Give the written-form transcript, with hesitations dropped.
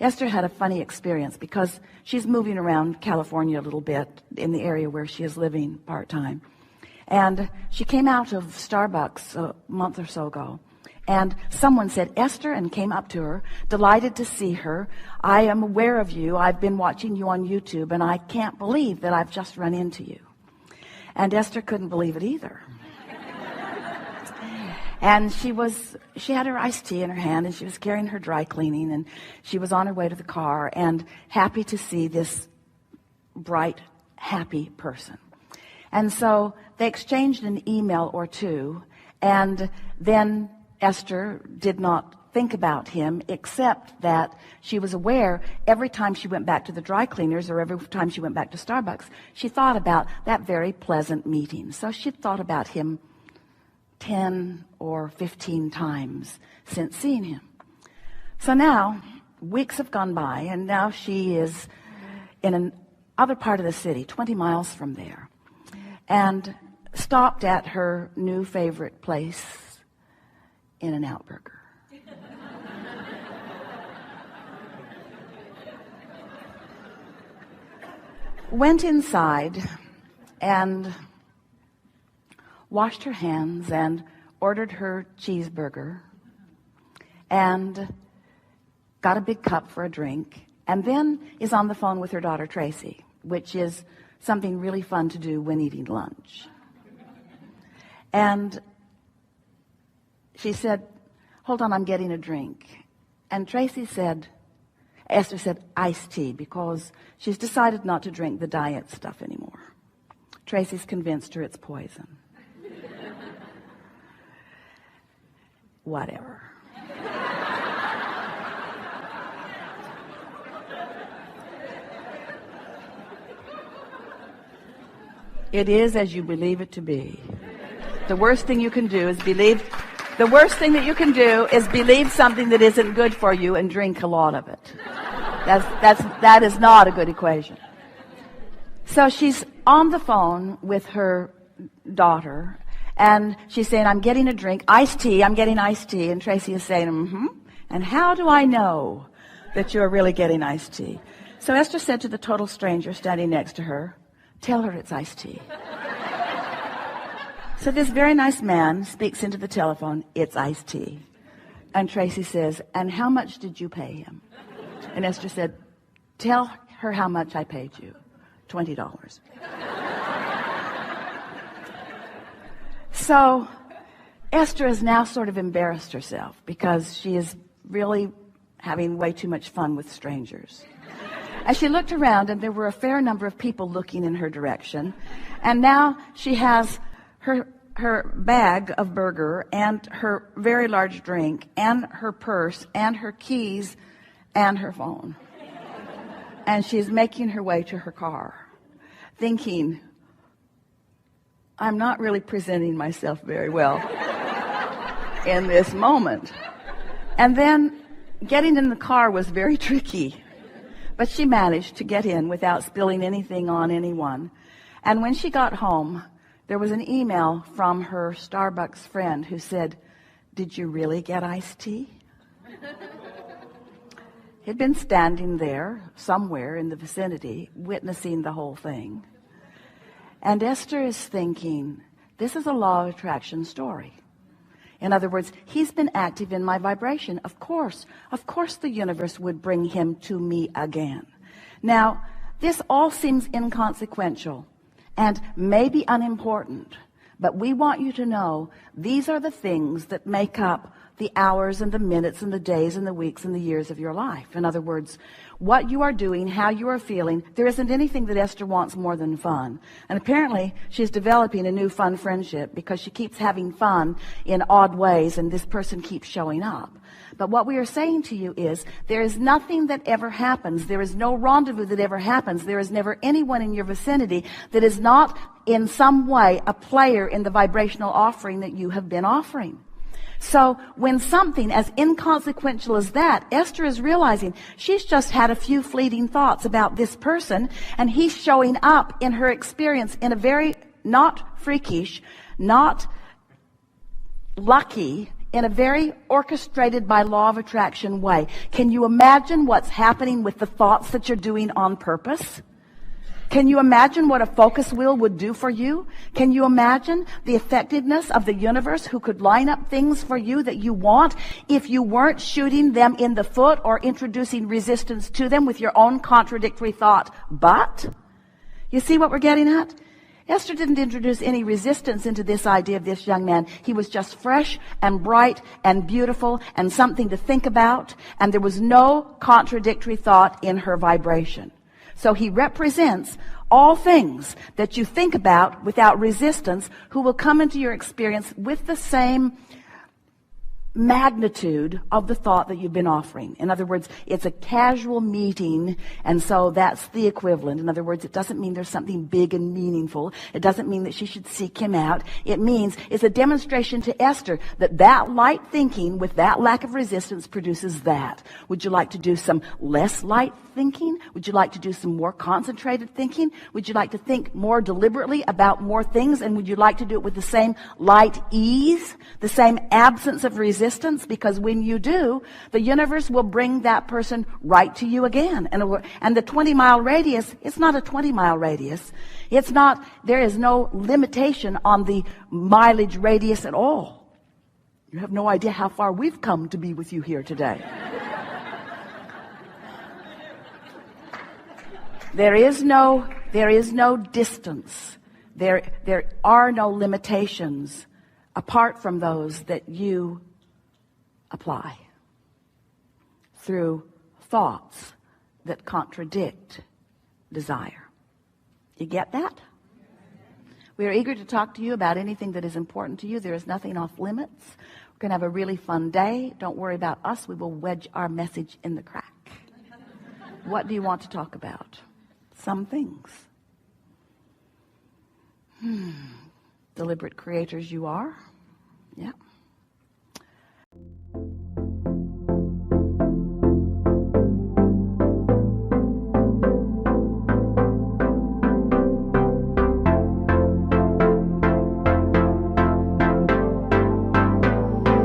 Esther had a funny experience because she's moving around California a little bit in the area where she is living part-time. And she came out of Starbucks a month or so ago. And someone said, Esther, and came up to her, delighted to see her. I am aware of you. I've been watching you on YouTube, and I can't believe that I've just run into you. And Esther couldn't believe it either. And she had her iced tea in her hand, and she was carrying her dry cleaning, and she was on her way to the car and happy to see this bright, happy person. And so they exchanged an email or two, and then Esther did not think about him, except that she was aware every time she went back to the dry cleaners or every time she went back to Starbucks, she thought about that very pleasant meeting. So she thought about him 10 or 15 times since seeing him. So now, weeks have gone by, and now she is in another part of the city, 20 miles from there, and stopped at her new favorite place, In-N-Out Burger. Went inside and washed her hands and ordered her cheeseburger and got a big cup for a drink, and then is on the phone with her daughter Tracy, which is something really fun to do when eating lunch. And she said, hold on, I'm getting a drink. And Esther said, iced tea, because she's decided not to drink the diet stuff anymore. Tracy's convinced her it's poison. Whatever. It is as you believe it to be. The worst thing you can do is believe something that isn't good for you and drink a lot of it. That is not a good equation. So she's on the phone with her daughter, and she's saying, I'm getting a drink, iced tea, I'm getting iced tea. And Tracy is saying, and how do I know that you're really getting iced tea? So Esther said to the total stranger standing next to her, tell her it's iced tea. So this very nice man speaks into the telephone, it's iced tea. And Tracy says, and how much did you pay him? And Esther said, tell her how much I paid you, $20. So Esther has now sort of embarrassed herself because she is really having way too much fun with strangers. And she looked around, and there were a fair number of people looking in her direction. And now she has her bag of burger and her very large drink and her purse and her keys and her phone. And she's making her way to her car, thinking, I'm not really presenting myself very well in this moment. And then getting in the car was very tricky, but she managed to get in without spilling anything on anyone. And when she got home, there was an email from her Starbucks friend who said, did you really get iced tea? He'd been standing there somewhere in the vicinity, witnessing the whole thing. And Esther is thinking, this is a law of attraction story. In other words, he's been active in my vibration. Of course the universe would bring him to me again. Now, this all seems inconsequential and maybe unimportant, but we want you to know these are the things that make up the hours and the minutes and the days and the weeks and the years of your life. In other words, what you are doing, how you are feeling, there isn't anything that Esther wants more than fun. And apparently she's developing a new fun friendship because she keeps having fun in odd ways, and this person keeps showing up. But what we are saying to you is there is nothing that ever happens. There is no rendezvous that ever happens. There is never anyone in your vicinity that is not in some way a player in the vibrational offering that you have been offering. So when something as inconsequential as that, Esther is realizing she's just had a few fleeting thoughts about this person, and he's showing up in her experience in a very not freakish, not lucky, in a very orchestrated by law of attraction way. Can you imagine what's happening with the thoughts that you're doing on purpose? Can you imagine what a focus wheel would do for you? Can you imagine the effectiveness of the universe who could line up things for you that you want if you weren't shooting them in the foot or introducing resistance to them with your own contradictory thought? But, you see what we're getting at? Esther didn't introduce any resistance into this idea of this young man. He was just fresh and bright and beautiful and something to think about, and there was no contradictory thought in her vibration. So he represents all things that you think about without resistance, who will come into your experience with the same magnitude of the thought that you've been offering. In other words, it's a casual meeting, and so that's the equivalent. In other words, it doesn't mean there's something big and meaningful. It doesn't mean that she should seek him out. It means it's a demonstration to Esther that that light thinking with that lack of resistance produces that. Would you like to do some less light thinking? Would you like to do some more concentrated thinking? Would you like to think more deliberately about more things? And would you like to do it with the same light ease, the same absence of resistance? Because when you do, the universe will bring that person right to you again. And the 20-mile radius, it's not a 20-mile radius. It's not, there is no limitation on the mileage radius at all. You have no idea how far we've come to be with you here today. There is no distance. There are no limitations apart from those that you apply through thoughts that contradict desire. You get that? We are eager to talk to you about anything that is important to you. There is nothing off limits. We're going to have a really fun day. Don't worry about us. We will wedge our message in the crack. What do you want to talk about? Some things. Deliberate creators you are. Yeah.